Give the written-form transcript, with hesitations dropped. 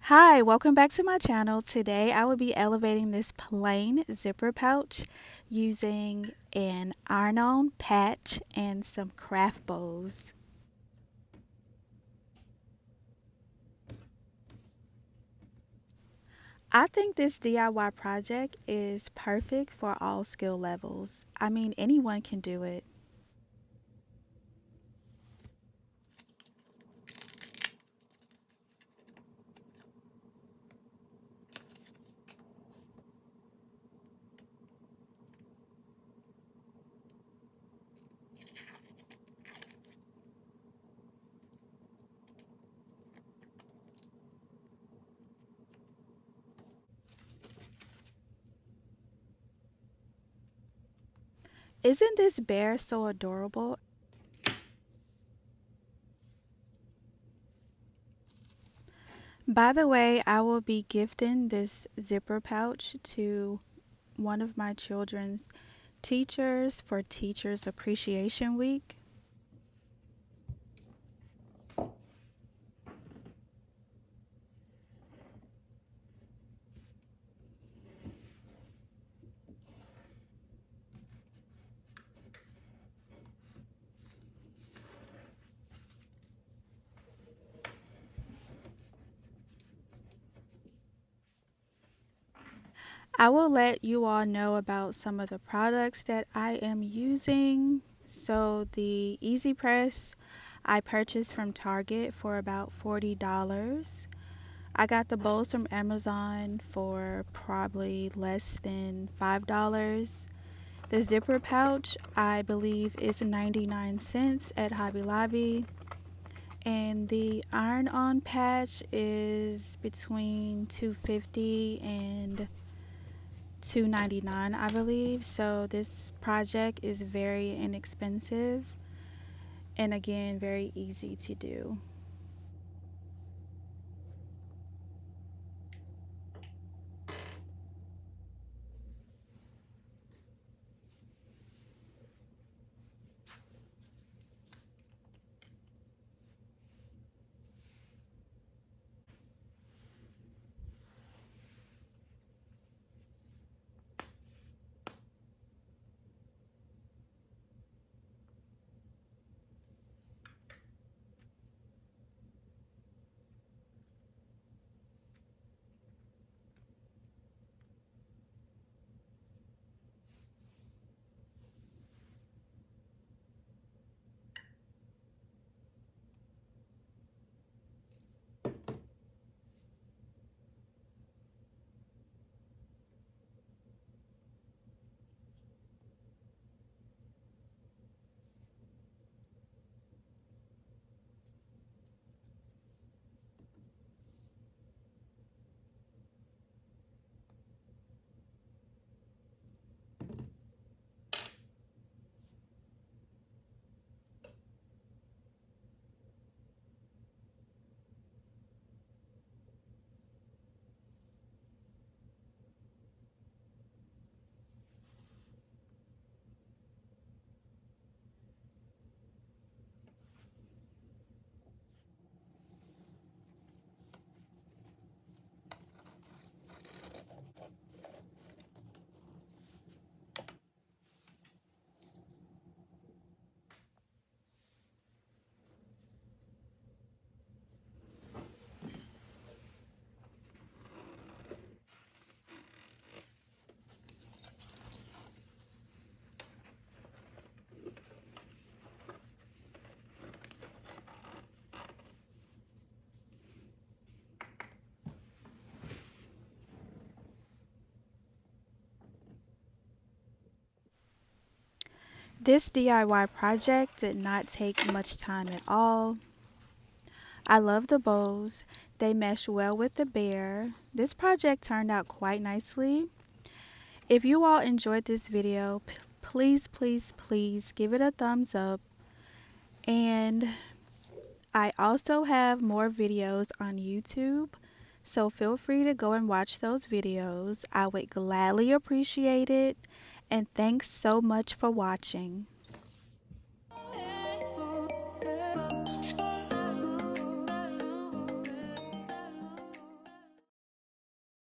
Hi, welcome back to my channel. Today I will be elevating this plain zipper pouch using an iron-on patch and some craft bows. I think this DIY project is perfect for all skill levels. I mean, anyone can do it. Isn't this bear so adorable? By the way, I will be gifting this zipper pouch to one of my children's teachers for Teachers Appreciation Week. I will let you all know about some of the products that I am using. So the EasyPress I purchased from Target for about $40. I got the bowls from Amazon for probably less than $5. The zipper pouch I believe is 99 cents at Hobby Lobby. And the iron-on patch is between 250 and 299, I believe. So this project is very inexpensive and again very easy to do. This DIY project did not take much time at all. I love the bows. They mesh well with the bear. This project turned out quite nicely. If you all enjoyed this video, please, please, please give it a thumbs up. And I also have more videos on YouTube, so feel free to go and watch those videos. I would gladly appreciate it. And thanks so much for watching.